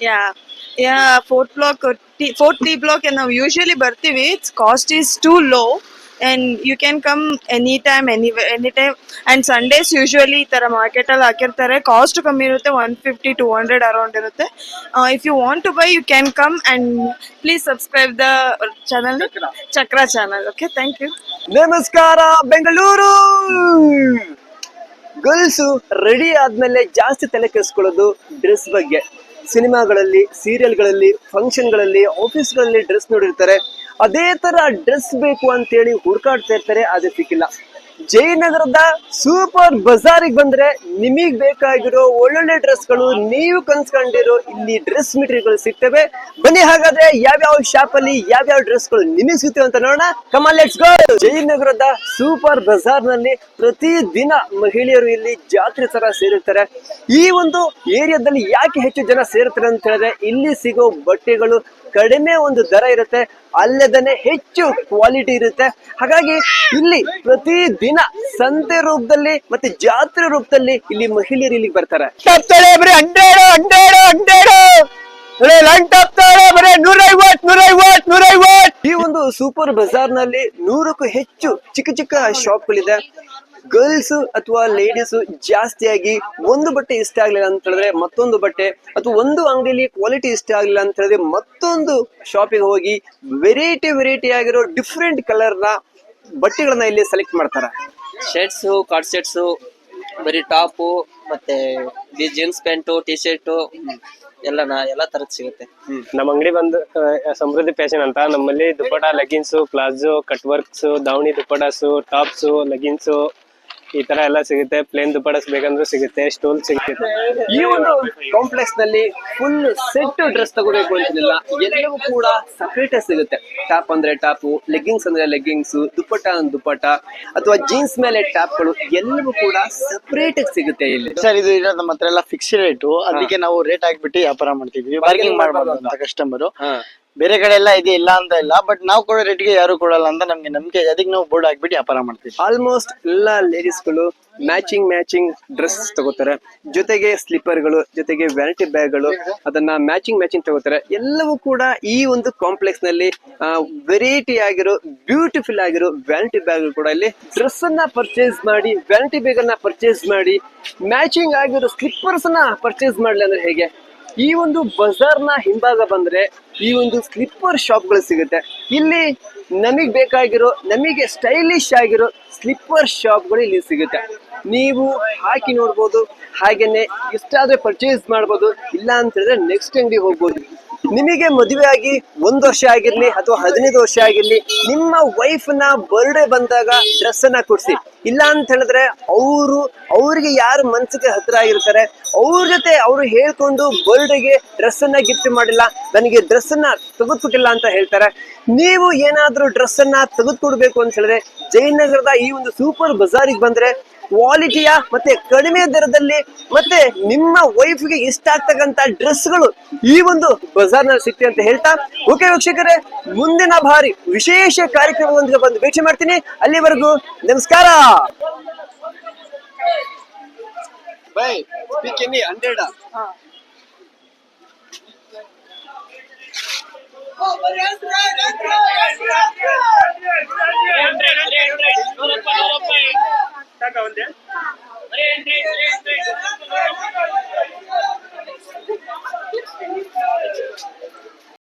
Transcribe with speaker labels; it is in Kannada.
Speaker 1: Yeah, yeah, fourth block, fourth T block, and now usually ಬರ್ತೀವಿ. Its cost is too low, and you can come anytime, anywhere, anytime. And Sundays usually ಈ ತರ ಮಾರ್ಕೆಟ್ ಅಲ್ಲಿ ಹಾಕಿರ್ತಾರೆ. ಕಾಸ್ಟ್ ಕಮ್ಮಿ ಇರುತ್ತೆ, 150 200 ಅರೌಂಡ್ ಇರುತ್ತೆ. If you want to buy, you can come and please subscribe the channel, Chakra channel. Okay, thank you.
Speaker 2: ನಮಸ್ಕಾರ ಬೆಂಗಳೂರು. ಗರ್ಲ್ಸು ರೆಡಿ ಆದ್ಮೇಲೆ ಜಾಸ್ತಿ ತಲೆ ಕೆಡಿಸ್ಕೊಳ್ಳೋದು ಡ್ರೆಸ್ ಬಗ್ಗೆ. ಸಿನಿಮಾಗಳಲ್ಲಿ, ಸೀರಿಯಲ್ಗಳಲ್ಲಿ, ಫಂಕ್ಷನ್ಗಳಲ್ಲಿ, ಆಫೀಸ್ಗಳಲ್ಲಿ ಡ್ರೆಸ್ ನೋಡಿರ್ತಾರೆ. ಅದೇ ತರ ಡ್ರೆಸ್ ಬೇಕು ಅಂತೇಳಿ ಹುಡುಕಾಡ್ತಾ ಇರ್ತಾರೆ, ಅದು ಸಿಕ್ಕಿಲ್ಲ. ಜಯನಗರದ ಸೂಪರ್ ಬಜಾರಿಗೆ ಬಂದ್ರೆ ನಿಮಗ್ ಬೇಕಾಗಿರೋ ಒಳ್ಳೊಳ್ಳೆ ಡ್ರೆಸ್ಗಳು, ನೀವು ಕನ್ಸ್ಕೊಂಡಿರೋ ಇಲ್ಲಿ ಡ್ರೆಸ್ ಮೆಟೀರಿಯಲ್ಗಳು ಸಿಗ್ತವೆ. ಬನ್ನಿ ಹಾಗಾದ್ರೆ ಯಾವ್ಯಾವ ಶಾಪ್ ಅಲ್ಲಿ ಯಾವ್ಯಾವ ಡ್ರೆಸ್ಗಳು ನಿಮಗೆ ಸಿಗ್ತವೆ ಅಂತ ನೋಡೋಣ. Come on let's go. ಜಯನಗರದ ಸೂಪರ್ ಬಜಾರ್ ನಲ್ಲಿ ಪ್ರತಿ ದಿನ ಮಹಿಳೆಯರು ಇಲ್ಲಿ ಜಾತ್ರೆ ತರ ಸೇರಿರ್ತಾರೆ. ಈ ಒಂದು ಏರಿಯಾದಲ್ಲಿ ಯಾಕೆ ಹೆಚ್ಚು ಜನ ಸೇರ್ತಾರೆ ಅಂತ ಹೇಳಿದ್ರೆ, ಇಲ್ಲಿ ಸಿಗೋ ಬಟ್ಟೆಗಳು ಕಡಿಮೆ ಒಂದು ದರ ಇರುತ್ತೆ, ಅಲ್ಲದನೆ ಹೆಚ್ಚು ಕ್ವಾಲಿಟಿ ಇರುತ್ತೆ. ಹಾಗಾಗಿ ಇಲ್ಲಿ ಪ್ರತಿ ದಿನ ಸಂತೆ ರೂಪದಲ್ಲಿ ಮತ್ತೆ ಜಾತ್ರೆ ರೂಪದಲ್ಲಿ ಇಲ್ಲಿ ಮಹಿಳೆಯರು ಇಲ್ಲಿಗೆ ಬರ್ತಾರೆ. ಈ ಒಂದು ಸೂಪರ್ ಬಜಾರ್ ನಲ್ಲಿ 100ಕ್ಕೂ ಹೆಚ್ಚು ಚಿಕ್ಕ ಚಿಕ್ಕ ಶಾಪ್ಗಳಿದೆ. ಗರ್ಲ್ಸ್ ಅಥವಾ ಲೇಡೀಸ್ ಜಾಸ್ತಿಯಾಗಿ ಒಂದು ಬಟ್ಟೆ ಇಷ್ಟ ಆಗ್ಲಿಲ್ಲ ಅಂತ ಹೇಳಿದ್ರೆ ಮತ್ತೊಂದು ಬಟ್ಟೆ, ಅಥವಾ ಒಂದು ಅಂಗಡಿಯಲ್ಲಿ ಕ್ವಾಲಿಟಿ ಇಷ್ಟ ಆಗ್ಲಿಲ್ಲ ಅಂತ ಹೇಳಿದ್ರೆ ಮತ್ತೊಂದು ಶಾಪಿಗೆ ಹೋಗಿ ವೆರೈಟಿ ಆಗಿರೋ ಡಿಫ್ರೆಂಟ್ ಕಲರ್ ನ ಬಟ್ಟೆಗಳನ್ನ ಇಲ್ಲಿ ಸೆಲೆಕ್ಟ್ ಮಾಡ್ತಾರೆ.
Speaker 3: ಶರ್ಟ್ಸ್, ಕಾರ್ಡ್ ಸೆಟ್ಸ್, ಬರೀ ಟಾಪು ಮತ್ತೆ ಜೀನ್ಸ್ ಪ್ಯಾಂಟು, ಟಿ ಶರ್ಟು ಎಲ್ಲ ತರದ್ ಸಿಗುತ್ತೆ.
Speaker 4: ನಮ್ಮ ಅಂಗಡಿ ಬಂದು ಸಮೃದ್ಧಿ ಫ್ಯಾಷನ್ ಅಂತ. ನಮ್ಮಲ್ಲಿ dupatta, leggings, palazzo, cut works, ದಾವಣಿ ದುಪ್ಪಟಾಸು, ಟಾಪ್ಸು, ಲೆಗಿನ್ಸು ಈ ತರ ಎಲ್ಲ ಸಿಗುತ್ತೆ. ಪ್ಲೇನ್ ದುಪ್ಪಟಾಸ್ ಬೇಕಂದ್ರೂ ಸಿಗುತ್ತೆ, ಸ್ಟೋಲ್ ಸಿಗುತ್ತೆ.
Speaker 2: ಈ ಒಂದು ಕಾಂಪ್ಲೆಕ್ಸ್ ನಲ್ಲಿ ಫುಲ್ ಸೆಟ್ ಡ್ರೆಸ್ ತಗೋಬೇಕು ಅಂತಿಲ್ಲ, ಎಲ್ಲವೂ ಕೂಡ ಸಪರೇಟ್ ಸಿಗುತ್ತೆ. ಟಾಪ್ ಅಂದ್ರೆ ಟಾಪು, ಲೆಗ್ಗಿಂಗ್ಸ್ ಅಂದ್ರೆ ಲೆಗ್ಗಿಂಗ್ಸ್, ದುಪ್ಪಟ ಅಂದ್ರೆ ದುಪ್ಪಟ, ಅಥವಾ ಜೀನ್ಸ್ ಮೇಲೆ ಟಾಪ್ಗಳು ಎಲ್ಲವೂ ಕೂಡ ಸಪರೇಟ್ ಸಿಗುತ್ತೆ ಇಲ್ಲಿ.
Speaker 5: ಸರ್, ಇದು ಇರೋದು ನಮ್ಮ ಹತ್ರ ಎಲ್ಲ ಫಿಕ್ಸ್ ರೇಟು, ಅದಕ್ಕೆ ನಾವು ರೇಟ್ ಹಾಕ್ಬಿಟ್ಟು ವ್ಯಾಪಾರ ಮಾಡ್ತೀವಿ. ಬಾರ್ಗಿಂಗ್ ಮಾಡಬಾರ್ದು ಅಂತ ಕಸ್ಟಮರ್. ಬೇರೆ ಕಡೆ ಎಲ್ಲ ಇದೆ, ಇಲ್ಲ ಅಂತ ಇಲ್ಲ, ಬಟ್ ನಾವು ಕೊಡೋ ರೇಟ್ಗೆ ಯಾರು ಕೊಡಲ್ಲ ಅಂತ ನಮ್ಗೆ ನಂಬಿಕೆ, ಅದಕ್ಕೆ ನಾವು ಬೋರ್ಡ್ ಹಾಕ್ಬಿಟ್ಟು ವ್ಯಾಪಾರ ಮಾಡ್ತೀವಿ.
Speaker 2: ಆಲ್ಮೋಸ್ಟ್ ಎಲ್ಲ ಲೇಡೀಸ್ಗಳು ಮ್ಯಾಚಿಂಗ್ ಡ್ರೆಸ್ ತಗೋತಾರೆ, ಜೊತೆಗೆ ಸ್ಲಿಪ್ಪರ್ಗಳು, ಜೊತೆಗೆ ವ್ಯಾನಿಟಿ ಬ್ಯಾಗ್ಗಳು, ಅದನ್ನ ಮ್ಯಾಚಿಂಗ್ ತಗೋತಾರೆ. ಎಲ್ಲವೂ ಕೂಡ ಈ ಒಂದು ಕಾಂಪ್ಲೆಕ್ಸ್ ನಲ್ಲಿ ವೆರೈಟಿ ಆಗಿರೋ, ಬ್ಯೂಟಿಫುಲ್ ಆಗಿರೋ ವ್ಯಾನಿಟಿ ಬ್ಯಾಗ್ ಕೂಡ ಇಲ್ಲಿ ಡ್ರೆಸ್ ಅನ್ನ ಪರ್ಚೇಸ್ ಮಾಡಿ, ವ್ಯಾನಿಟಿ ಬ್ಯಾಗ್ ಅನ್ನ ಪರ್ಚೇಸ್ ಮಾಡಿ, ಮ್ಯಾಚಿಂಗ್ ಆಗಿರೋ ಸ್ಲಿಪ್ಪರ್ಸ್ ಅನ್ನ ಪರ್ಚೇಸ್ ಮಾಡ್ಲಿ ಅಂದ್ರೆ ಹೇಗೆ? ಈ ಒಂದು ಬಜಾರ್ ನ ಹಿಂಭಾಗ ಬಂದ್ರೆ ಈ ಒಂದು ಸ್ಲಿಪ್ಪರ್ ಶಾಪ್ಗಳು ಸಿಗುತ್ತೆ. ಇಲ್ಲಿ ನಮಗ್ ಬೇಕಾಗಿರೋ, ನಮಗೆ ಸ್ಟೈಲಿಶ್ ಆಗಿರೋ ಸ್ಲಿಪ್ಪರ್ ಶಾಪ್ಗಳು ಇಲ್ಲಿ ಸಿಗುತ್ತೆ. ನೀವು ಹಾಕಿ ನೋಡ್ಬೋದು, ಹಾಗೇನೆ ಇಷ್ಟ ಆದ್ರೆ ಪರ್ಚೇಸ್ ಮಾಡ್ಬೋದು, ಇಲ್ಲ ಅಂತ ಹೇಳಿದ್ರೆ ನೆಕ್ಸ್ಟ್ ಅಂಗಡಿ ಹೋಗ್ಬೋದು. ನಿಮಗೆ ಮದುವೆ ಆಗಿ 1 ವರ್ಷ ಆಗಿರ್ಲಿ ಅಥವಾ 15 ವರ್ಷ ಆಗಿರ್ಲಿ, ನಿಮ್ಮ ವೈಫ್ ನ ಬರ್ಡೇ ಬಂದಾಗ ಡ್ರೆಸ್ ಅನ್ನ ಕೊಡ್ಸಿ. ಇಲ್ಲ ಅಂತ ಹೇಳಿದ್ರೆ ಅವ್ರಿಗೆ ಯಾರು ಮನ್ಸಿಗೆ ಹತ್ರ ಆಗಿರ್ತಾರೆ ಅವ್ರ ಜೊತೆ ಅವರು ಹೇಳ್ಕೊಂಡು ಬರ್ಡೇಗೆ ಡ್ರೆಸ್ ಅನ್ನ ಗಿಫ್ಟ್ ಮಾಡಿಲ್ಲ, ನನಗೆ ಡ್ರೆಸ್ ಅನ್ನ ತೆಗೆದುಕೊಟ್ಟಿಲ್ಲ ಅಂತ ಹೇಳ್ತಾರೆ. ನೀವು ಏನಾದ್ರೂ ಡ್ರೆಸ್ ಅನ್ನ ತೆಗೆದುಕೊಡ್ಬೇಕು ಅಂತ ಹೇಳಿದ್ರೆ ಜಯನಗರದ ಈ ಒಂದು ಸೂಪರ್ ಬಜಾರಿಗೆ ಬಂದ್ರೆ ಕ್ವಾಲಿಟಿಯ ಮತ್ತೆ ಕಡಿಮೆ ದರದಲ್ಲಿ ಮತ್ತೆ ನಿಮ್ಮ ವೈಫ್ಗೆ ಇಷ್ಟ ಆಗ್ತಕ್ಕಂತ ಡ್ರೆಸ್ಗಳು ಈ ಒಂದು ಬಜಾರ್ ನಲ್ಲಿ ಸಿಗ್ತದೆ ಅಂತ ಹೇಳ್ತಾ, ಓಕೆ ವೀಕ್ಷಕರೇ, ಮುಂದಿನ ಬಾರಿ ವಿಶೇಷ ಕಾರ್ಯಕ್ರಮದೊಂದಿಗೆ ಬಂದು ವೀಕ್ಷಣೆ ಮಾಡ್ತೀನಿ. ಅಲ್ಲಿವರೆಗೂ ನಮಸ್ಕಾರ.
Speaker 4: ಸಾಕ ಒಂದೇ